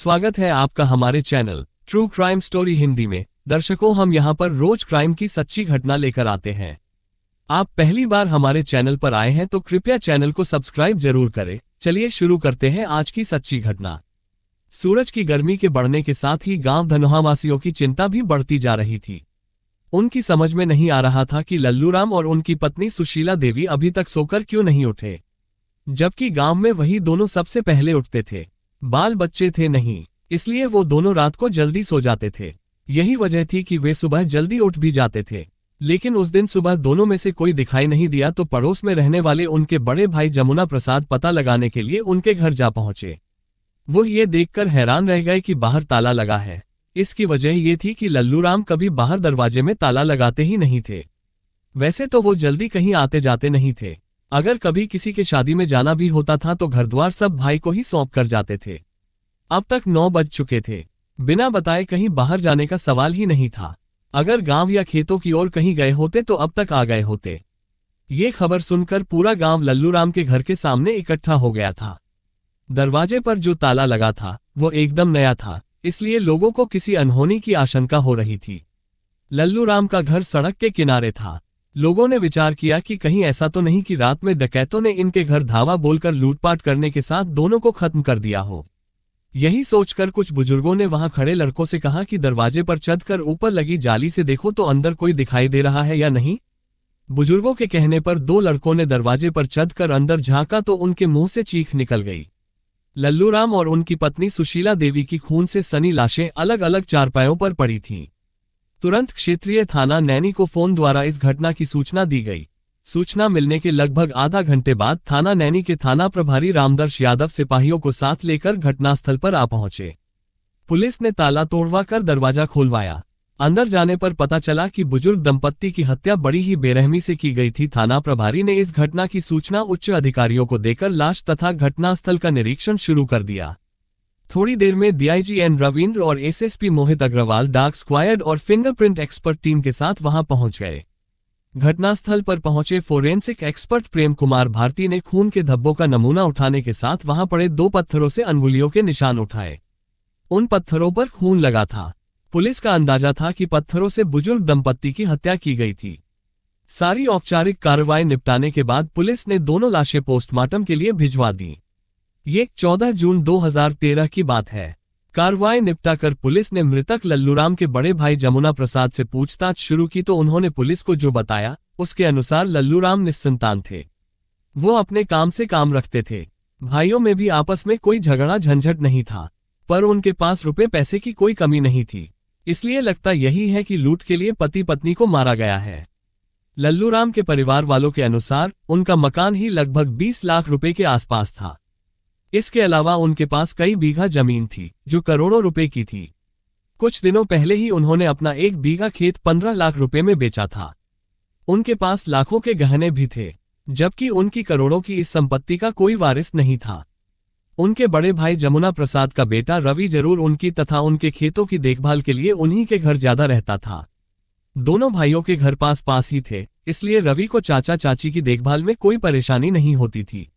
स्वागत है आपका हमारे channel true crime story Hindi में। दर्शकों, हम यहाँ पर रोज क्राइम की सच्ची घटना लेकर आते हैं। आप पहली बार हमारे चैनल पर आए हैं तो कृपया चैनल को सब्सक्राइब जरूर करें। चलिए शुरू करते हैं आज की सच्ची घटना। सूरज की गर्मी के बढ़ने के साथ ही गांव धनोहा वासियों की चिंता भी बढ़ती जा रही थी। उनकी समझ में नहीं आ रहा था कि लल्लूराम और उनकी पत्नी सुशीला देवी अभी तक सोकर क्यों नहीं उठे, जबकि गांव में वही दोनों सबसे पहले उठते थे। बाल बच्चे थे नहीं, इसलिए वो दोनों रात को जल्दी सो जाते थे। यही वजह थी कि वे सुबह जल्दी उठ भी जाते थे। लेकिन उस दिन सुबह दोनों में से कोई दिखाई नहीं दिया तो पड़ोस में रहने वाले उनके बड़े भाई जमुना प्रसाद पता लगाने के लिए उनके घर जा पहुंचे। वो ये देखकर हैरान रह गए कि बाहर ताला लगा है। इसकी वजह ये थी कि लल्लूराम कभी बाहर दरवाजे में ताला लगाते ही नहीं थे। वैसे तो वो जल्दी कहीं आते जाते नहीं थे। अगर कभी किसी के शादी में जाना भी होता था तो घरद्वार सब भाई को ही सौंप कर जाते थे। अब तक 9 बज चुके थे। बिना बताए कहीं बाहर जाने का सवाल ही नहीं था। अगर गांव या खेतों की ओर कहीं गए होते तो अब तक आ गए होते। ये खबर सुनकर पूरा गांव लल्लूराम के घर के सामने इकट्ठा हो गया था। दरवाजे पर जो ताला लगा था वो एकदम नया था, इसलिए लोगों को किसी अनहोनी की आशंका हो रही थी। लल्लूराम का घर सड़क के किनारे था। लोगों ने विचार किया कि कहीं ऐसा तो नहीं कि रात में डकैतों ने इनके घर धावा बोलकर लूटपाट करने के साथ दोनों को खत्म कर दिया हो। यही सोचकर कुछ बुजुर्गों ने वहां खड़े लड़कों से कहा कि दरवाजे पर चढ़कर ऊपर लगी जाली से देखो तो अंदर कोई दिखाई दे रहा है या नहीं। बुजुर्गों के कहने पर 2 लड़कों ने दरवाजे पर चढ़कर अंदर झांका तो उनके मुंह से चीख निकल गई। लल्लूराम और उनकी पत्नी सुशीला देवी की खून से सनी लाशें अलग अलग चारपायों पर पड़ी थीं। तुरंत क्षेत्रीय थाना नैनी को फोन द्वारा इस घटना की सूचना दी गई। सूचना मिलने के लगभग आधा घंटे बाद थाना नैनी के थाना प्रभारी रामदर्श यादव सिपाहियों को साथ लेकर घटनास्थल पर आ पहुंचे। पुलिस ने ताला तोड़वाकर दरवाजा खोलवाया। अंदर जाने पर पता चला कि बुजुर्ग दंपत्ति की हत्या बड़ी ही बेरहमी से की गई थी। थाना प्रभारी ने इस घटना की सूचना उच्च अधिकारियों को देकर लाश तथा घटनास्थल का निरीक्षण शुरू कर दिया। थोड़ी देर में डीआईजी एन रविंद्र और SSP Mohit Agarwal dog squad और फिंगरप्रिंट एक्सपर्ट टीम के साथ वहां पहुंच गए। घटनास्थल पर पहुंचे फोरेंसिक एक्सपर्ट प्रेम कुमार भारती ने खून के धब्बों का नमूना उठाने के साथ वहां पड़े 2 पत्थरों से अंगुलियों के निशान उठाए। उन पत्थरों पर खून लगा था। पुलिस का अंदाजा था कि पत्थरों से बुजुर्ग दंपत्ति की हत्या की गई थी। सारी औपचारिक कार्रवाई निपटाने के बाद पुलिस ने दोनों लाशें पोस्टमार्टम के लिए भिजवा दी। ये 14 जून 2013 की बात है। कार्रवाई निपटाकर पुलिस ने मृतक लल्लूराम के बड़े भाई जमुना प्रसाद से पूछताछ शुरू की तो उन्होंने पुलिस को जो बताया उसके अनुसार लल्लूराम निस्संतान थे। वो अपने काम से काम रखते थे। भाइयों में भी आपस में कोई झगड़ा झंझट नहीं था, पर उनके पास रुपए पैसे की कोई कमी नहीं थी। इसलिए लगता यही है कि लूट के लिए पति पत्नी को मारा गया है। लल्लूराम के परिवार वालों के अनुसार उनका मकान ही लगभग 20 लाख रुपए के आसपास था। इसके अलावा उनके पास कई बीघा जमीन थी जो करोड़ों रुपए की थी। कुछ दिनों पहले ही उन्होंने अपना 1 बीघा खेत 15 लाख रुपए में बेचा था। उनके पास लाखों के गहने भी थे, जबकि उनकी करोड़ों की इस संपत्ति का कोई वारिस नहीं था। उनके बड़े भाई जमुना प्रसाद का बेटा रवि जरूर उनकी तथा उनके खेतों की देखभाल के लिए उन्हीं के घर ज्यादा रहता था। दोनों भाइयों के घर पास पास ही थे, इसलिए रवि को चाचा चाची की देखभाल में कोई परेशानी नहीं होती थी।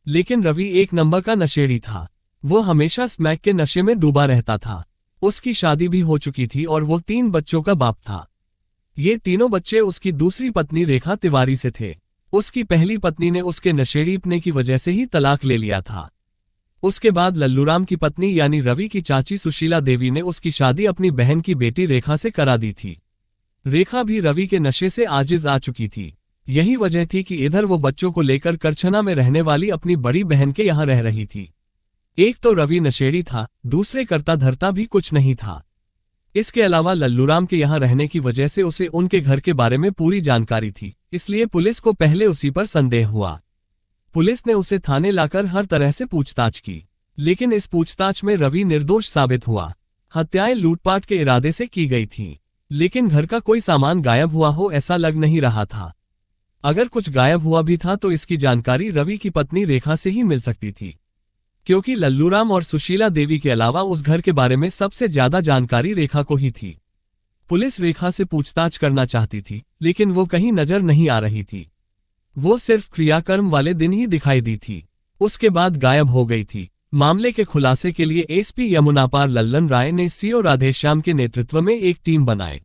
लेकिन रवि एक नंबर का नशेड़ी था। वो हमेशा स्मैक के नशे में डूबा रहता था। उसकी शादी भी हो चुकी थी और वो 3 बच्चों का बाप था। ये तीनों बच्चे उसकी दूसरी पत्नी रेखा तिवारी से थे। उसकी पहली पत्नी ने उसके नशेड़ीपने की वजह से ही तलाक ले लिया था। उसके बाद लल्लूराम की पत्नी यानी रवि की चाची सुशीला देवी ने उसकी शादी अपनी बहन की बेटी रेखा से करा दी थी। रेखा भी रवि के नशे से आजिज आ चुकी थी। यही वजह थी कि इधर वो बच्चों को लेकर करछना में रहने वाली अपनी बड़ी बहन के यहाँ रह रही थी। एक तो रवि नशेड़ी था, दूसरे करता धरता भी कुछ नहीं था। इसके अलावा लल्लूराम के यहाँ रहने की वजह से उसे उनके घर के बारे में पूरी जानकारी थी, इसलिए पुलिस को पहले उसी पर संदेह हुआ। पुलिस ने उसे थाने लाकर हर तरह से पूछताछ की, लेकिन इस पूछताछ में रवि निर्दोष साबित हुआ। हत्याएं लूटपाट के इरादे से की गई थीं, लेकिन घर का कोई सामान गायब हुआ हो ऐसा लग नहीं रहा था। अगर कुछ गायब हुआ भी था तो इसकी जानकारी रवि की पत्नी रेखा से ही मिल सकती थी, क्योंकि लल्लूराम और सुशीला देवी के अलावा उस घर के बारे में सबसे ज्यादा जानकारी रेखा को ही थी। पुलिस रेखा से पूछताछ करना चाहती थी, लेकिन वो कहीं नजर नहीं आ रही थी। वो सिर्फ क्रियाकर्म वाले दिन ही दिखाई दी थी, उसके बाद गायब हो गई थी। मामले के खुलासे के लिए एसपी यमुनापार लल्लन राय ने सीओ राधेश्याम के नेतृत्व में एक टीम बनाई।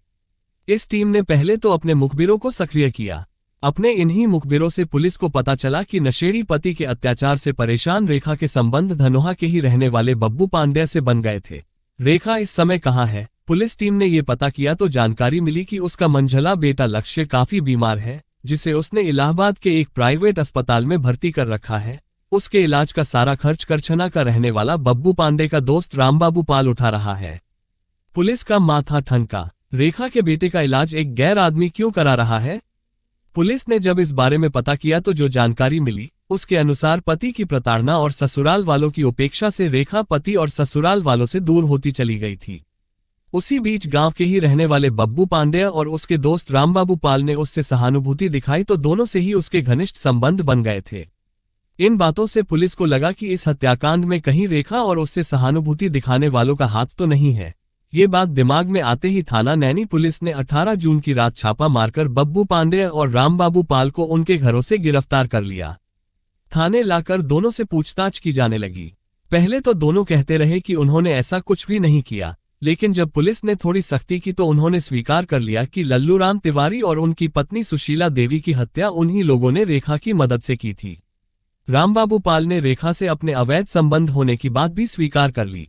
इस टीम ने पहले तो अपने मुखबिरों को सक्रिय किया। अपने इन्हीं मुखबिरों से पुलिस को पता चला कि नशेड़ी पति के अत्याचार से परेशान रेखा के संबंध धनोहा के ही रहने वाले बब्बू पांड्या से बन गए थे। रेखा इस समय कहाँ है? पुलिस टीम ने ये पता किया तो जानकारी मिली कि उसका मंझला बेटा लक्ष्य काफी बीमार है, जिसे उसने इलाहाबाद के एक प्राइवेट अस्पताल में भर्ती कर रखा है। उसके इलाज का सारा खर्च करछना का रहने वाला बब्बू पांडे का दोस्त रामबाबू पाल उठा रहा है। पुलिस का माथा ठनका। रेखा के बेटे का इलाज एक गैर आदमी क्यों करा रहा है? पुलिस ने जब इस बारे में पता किया तो जो जानकारी मिली उसके अनुसार पति की प्रताड़ना और ससुराल वालों की उपेक्षा से रेखा पति और ससुराल वालों से दूर होती चली गई थी। उसी बीच गांव के ही रहने वाले बब्बू पांडे और उसके दोस्त रामबाबू पाल ने उससे सहानुभूति दिखाई तो दोनों से ही उसके घनिष्ठ संबंध बन गए थे। इन बातों से पुलिस को लगा कि इस हत्याकांड में कहीं रेखा और उससे सहानुभूति दिखाने वालों का हाथ तो नहीं है। ये बात दिमाग में आते ही थाना नैनी पुलिस ने 18 जून की रात छापा मारकर बब्बू पांडे और रामबाबू पाल को उनके घरों से गिरफ्तार कर लिया। थाने लाकर दोनों से पूछताछ की जाने लगी। पहले तो दोनों कहते रहे कि उन्होंने ऐसा कुछ भी नहीं किया, लेकिन जब पुलिस ने थोड़ी सख्ती की तो उन्होंने स्वीकार कर लिया कि लल्लूराम तिवारी और उनकी पत्नी सुशीला देवी की हत्या उन्हीं लोगों ने रेखा की मदद से की थी। रामबाबू पाल ने रेखा से अपने अवैध संबंध होने की बात भी स्वीकार कर ली,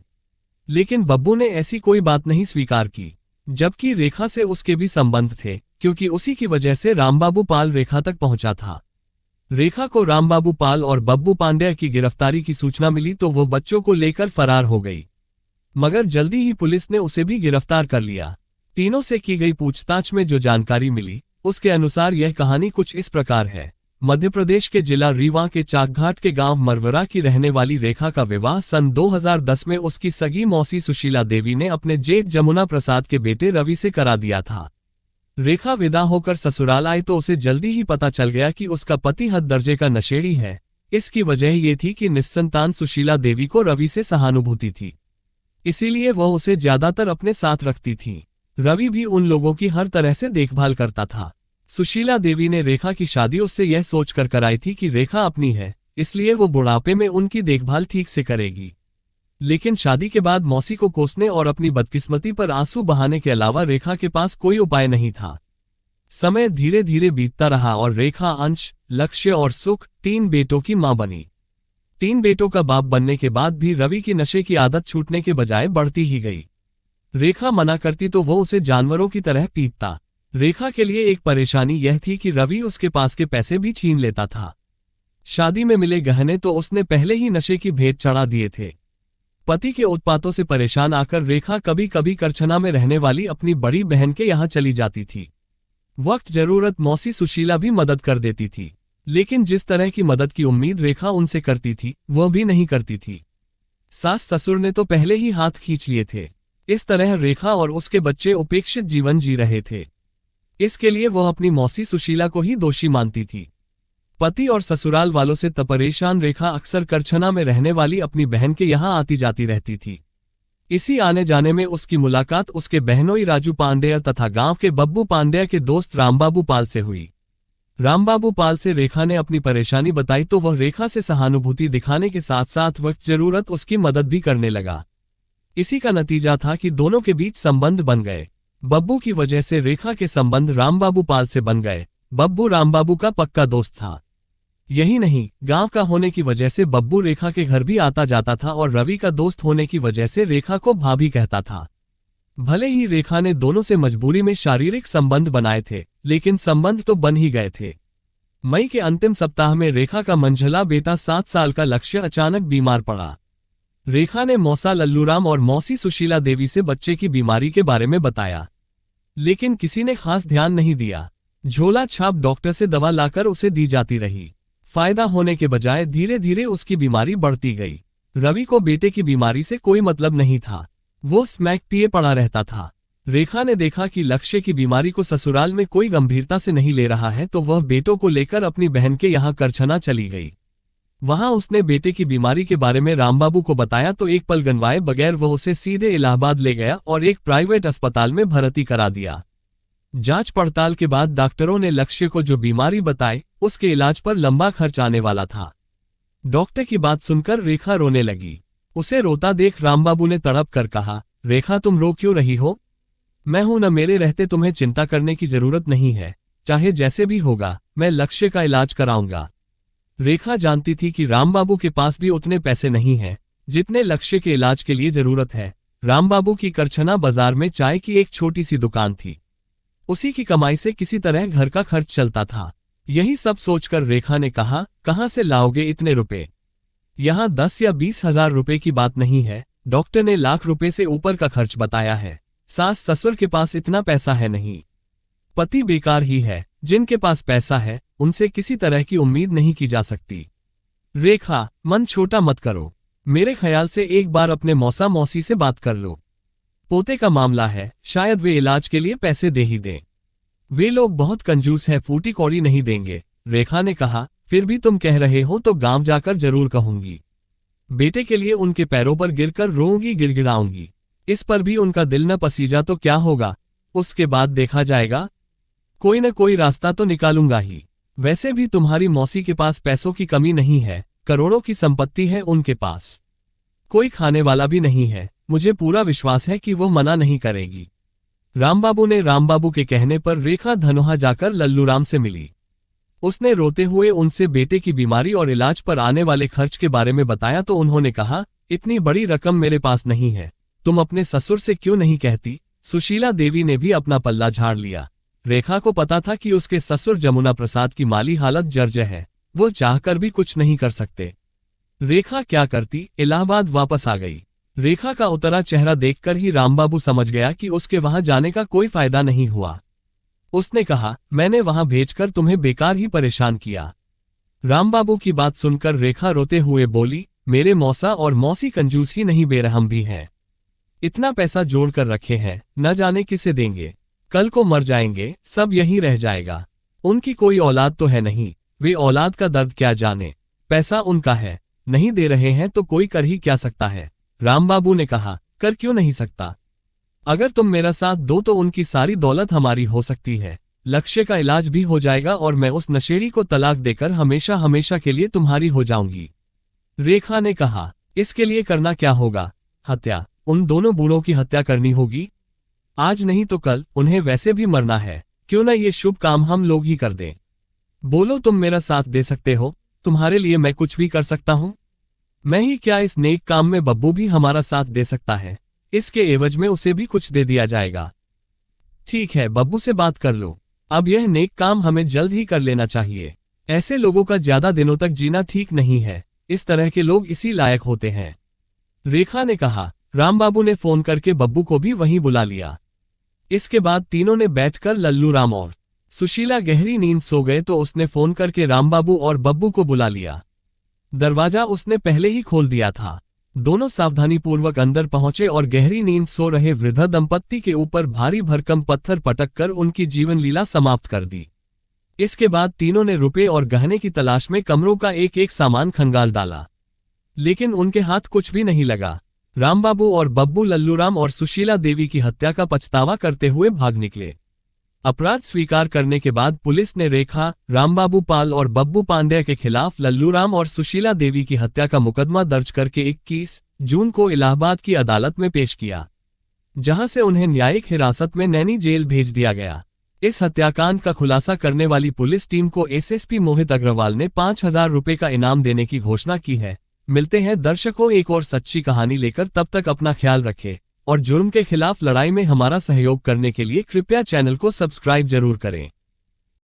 लेकिन बब्बू ने ऐसी कोई बात नहीं स्वीकार की, जबकि रेखा से उसके भी संबंध थे, क्योंकि उसी की वजह से रामबाबू पाल रेखा तक पहुंचा था। रेखा को रामबाबू पाल और बब्बू पांड्या की गिरफ्तारी की सूचना मिली तो वो बच्चों को लेकर फरार हो गई, मगर जल्दी ही पुलिस ने उसे भी गिरफ्तार कर लिया। तीनों से की गई पूछताछ में जो जानकारी मिली उसके अनुसार यह कहानी कुछ इस प्रकार है। मध्य प्रदेश के जिला रीवा के चाकघाट के गांव मरवरा की रहने वाली रेखा का विवाह सन 2010 में उसकी सगी मौसी सुशीला देवी ने अपने जेठ जमुना प्रसाद के बेटे रवि से करा दिया था। रेखा विदा होकर ससुराल आई तो उसे जल्दी ही पता चल गया कि उसका पति हद दर्जे का नशेड़ी है। इसकी वजह ये थी कि निस्संतान सुशीला देवी को रवि से सहानुभूति थी, इसीलिए वह उसे ज्यादातर अपने साथ रखती थी। रवि भी उन लोगों की हर तरह से देखभाल करता था। सुशीला देवी ने रेखा की शादी उससे यह सोचकर कराई थी कि रेखा अपनी है, इसलिए वो बुढ़ापे में उनकी देखभाल ठीक से करेगी। लेकिन शादी के बाद मौसी को कोसने और अपनी बदकिस्मती पर आंसू बहाने के अलावा रेखा के पास कोई उपाय नहीं था। समय धीरे धीरे बीतता रहा और रेखा अंश, लक्ष्य और सुख 3 बेटों की मां बनी। 3 बेटों का बाप बनने के बाद भी रवि की नशे की आदत छूटने के बजाय बढ़ती ही गई। रेखा मना करती तो वो उसे जानवरों की तरह पीटता। रेखा के लिए एक परेशानी यह थी कि रवि उसके पास के पैसे भी छीन लेता था। शादी में मिले गहने तो उसने पहले ही नशे की भेंट चढ़ा दिए थे। पति के उत्पातों से परेशान आकर रेखा कभी कभी करछना में रहने वाली अपनी बड़ी बहन के यहाँ चली जाती थी। वक्त जरूरत मौसी सुशीला भी मदद कर देती थी, लेकिन जिस तरह की मदद की उम्मीद रेखा उनसे करती थी वह भी नहीं करती थी। सास ससुर ने तो पहले ही हाथ खींच लिए थे। इस तरह रेखा और उसके बच्चे उपेक्षित जीवन जी रहे थे। इसके लिए वह अपनी मौसी सुशीला को ही दोषी मानती थी। पति और ससुराल वालों से परेशान रेखा अक्सर करछना में रहने वाली अपनी बहन के यहाँ आती जाती रहती थी। इसी आने जाने में उसकी मुलाकात उसके बहनोई राजू पांड्या तथा गांव के बब्बू पांड्या के दोस्त रामबाबू पाल से हुई। रामबाबू पाल से रेखा ने अपनी परेशानी बताई तो वह रेखा से सहानुभूति दिखाने के साथ साथ वक्त जरूरत उसकी मदद भी करने लगा। इसी का नतीजा था कि दोनों के बीच संबंध बन गए। बब्बू की वजह से रेखा के संबंध रामबाबू पाल से बन गए। बब्बू रामबाबू का पक्का दोस्त था। यही नहीं, गांव का होने की वजह से बब्बू रेखा के घर भी आता जाता था और रवि का दोस्त होने की वजह से रेखा को भाभी कहता था। भले ही रेखा ने दोनों से मजबूरी में शारीरिक संबंध बनाए थे, लेकिन संबंध तो बन ही गए थे। मई के अंतिम सप्ताह में रेखा का मंझला बेटा 7 साल का लक्ष्य अचानक बीमार पड़ा। रेखा ने मौसा लल्लूराम और मौसी सुशीला देवी से बच्चे की बीमारी के बारे में बताया, लेकिन किसी ने खास ध्यान नहीं दिया। झोला छाप डॉक्टर से दवा लाकर उसे दी जाती रही। फायदा होने के बजाय धीरे धीरे उसकी बीमारी बढ़ती गई। रवि को बेटे की बीमारी से कोई मतलब नहीं था, वो स्मैक पिए पड़ा रहता था। रेखा ने देखा कि लक्ष्य की बीमारी को ससुराल में कोई गंभीरता से नहीं ले रहा है तो वह बेटों को लेकर अपनी बहन के यहाँ करछना चली गई। वहां उसने बेटे की बीमारी के बारे में रामबाबू को बताया तो एक पल गनवाए बगैर वह उसे सीधे इलाहाबाद ले गया और एक प्राइवेट अस्पताल में भर्ती करा दिया। जांच पड़ताल के बाद डॉक्टरों ने लक्ष्य को जो बीमारी बताई उसके इलाज पर लंबा खर्च आने वाला था। डॉक्टर की बात सुनकर रेखा रोने लगी। उसे रोता देख रामबाबू ने तड़प कर कहा, रेखा तुम रो क्यों रही हो? मैं हूं न, मेरे रहते तुम्हें चिंता करने की जरूरत नहीं है। चाहे जैसे भी होगा मैं लक्ष्य का इलाज कराऊंगा। रेखा जानती थी कि रामबाबू के पास भी उतने पैसे नहीं हैं जितने लक्ष्य के इलाज के लिए जरूरत है। रामबाबू की करछना बाजार में चाय की एक छोटी सी दुकान थी। उसी की कमाई से किसी तरह घर का खर्च चलता था। यही सब सोचकर रेखा ने कहा, कहां से लाओगे इतने रुपए? यहां 10 या 20 हजार रुपए की बात नहीं है, डॉक्टर ने लाख रुपए से ऊपर का खर्च बताया है। सास ससुर के पास इतना पैसा है नहीं। पति बेकार ही है। जिनके पास पैसा है उनसे किसी तरह की उम्मीद नहीं की जा सकती। रेखा, मन छोटा मत करो। मेरे ख्याल से एक बार अपने मौसा मौसी से बात कर लो। पोते का मामला है, शायद वे इलाज के लिए पैसे दे ही दें। वे लोग बहुत कंजूस हैं, फूटी कौड़ी नहीं देंगे। रेखा ने कहा, फिर भी तुम कह रहे हो तो गांव जाकर जरूर कहूंगी। बेटे के लिए उनके पैरों पर गिरकर रोऊंगी, गिड़गिड़ाऊंगी। इस पर भी उनका दिल न पसीजा तो क्या होगा, उसके बाद देखा जाएगा। कोई न कोई रास्ता तो निकालूंगा ही। वैसे भी तुम्हारी मौसी के पास पैसों की कमी नहीं है, करोड़ों की संपत्ति है उनके पास। कोई खाने वाला भी नहीं है, मुझे पूरा विश्वास है कि वो मना नहीं करेगी। रामबाबू के कहने पर रेखा धनोहा जाकर लल्लूराम से मिली। उसने रोते हुए उनसे बेटे की बीमारी और इलाज पर आने वाले खर्च के बारे में बताया तो उन्होंने कहा, इतनी बड़ी रकम मेरे पास नहीं है, तुम अपने ससुर से क्यों नहीं कहती? सुशीला देवी ने भी अपना पल्ला झाड़ लिया। रेखा को पता था कि उसके ससुर जमुना प्रसाद की माली हालत जर्जर है, वो चाहकर भी कुछ नहीं कर सकते। रेखा क्या करती, इलाहाबाद वापस आ गई। रेखा का उतरा चेहरा देखकर ही रामबाबू समझ गया कि उसके वहां जाने का कोई फायदा नहीं हुआ। उसने कहा, मैंने वहां भेजकर तुम्हें बेकार ही परेशान किया। रामबाबू की बात सुनकर रेखा रोते हुए बोली, मेरे मौसा और मौसी कंजूस ही नहीं बेरहम भी हैं। इतना पैसा जोड़ कर रखे हैं, न जाने किसे देंगे। कल को मर जाएंगे, सब यहीं रह जाएगा। उनकी कोई औलाद तो है नहीं, वे औलाद का दर्द क्या जाने। पैसा उनका है, नहीं दे रहे हैं तो कोई कर ही क्या सकता है। रामबाबू ने कहा, कर क्यों नहीं सकता? अगर तुम मेरा साथ दो तो उनकी सारी दौलत हमारी हो सकती है, लक्ष्य का इलाज भी हो जाएगा और मैं उस नशेड़ी को तलाक देकर हमेशा हमेशा के लिए तुम्हारी हो जाऊंगी। रेखा ने कहा, इसके लिए करना क्या होगा? हत्या। उन दोनों बूढ़ों की हत्या करनी होगी। आज नहीं तो कल उन्हें वैसे भी मरना है, क्यों ना ये शुभ काम हम लोग ही कर दें। बोलो, तुम मेरा साथ दे सकते हो? तुम्हारे लिए मैं कुछ भी कर सकता हूं। मैं ही क्या, इस नेक काम में बब्बू भी हमारा साथ दे सकता है। इसके एवज में उसे भी कुछ दे दिया जाएगा। ठीक है, बब्बू से बात कर लो। अब यह नेक काम हमें जल्द ही कर लेना चाहिए। ऐसे लोगों का ज्यादा दिनों तक जीना ठीक नहीं है, इस तरह के लोग इसी लायक होते हैं। रेखा ने कहा। रामबाबू ने फोन करके बब्बू को भी वहीं बुला लिया। इसके बाद तीनों ने बैठकर लल्लूराम और सुशीला गहरी नींद सो गए तो उसने फोन करके रामबाबू और बब्बू को बुला लिया। दरवाजा उसने पहले ही खोल दिया था। दोनों सावधानीपूर्वक अंदर पहुंचे और गहरी नींद सो रहे वृद्ध दंपत्ति के ऊपर भारी भरकम पत्थर पटक कर उनकी जीवन लीला समाप्त कर दी। इसके बाद तीनों ने रुपए और गहने की तलाश में कमरों का एक एक सामान खंगाल डाला, लेकिन उनके हाथ कुछ भी नहीं लगा। रामबाबू और बब्बू लल्लूराम और सुशीला देवी की हत्या का पछतावा करते हुए भाग निकले। अपराध स्वीकार करने के बाद पुलिस ने रेखा, रामबाबू पाल और बब्बू पांड्या के खिलाफ लल्लूराम और सुशीला देवी की हत्या का मुकदमा दर्ज करके 21 जून को इलाहाबाद की अदालत में पेश किया, जहां से उन्हें न्यायिक हिरासत में नैनी जेल भेज दिया गया। इस हत्याकांड का खुलासा करने वाली पुलिस टीम को एसएसपी मोहित अग्रवाल ने 5,000 रुपए का इनाम देने की घोषणा की है। मिलते हैं दर्शकों एक और सच्ची कहानी लेकर, तब तक अपना ख्याल रखें और जुर्म के खिलाफ लड़ाई में हमारा सहयोग करने के लिए कृपया चैनल को सब्सक्राइब जरूर करें।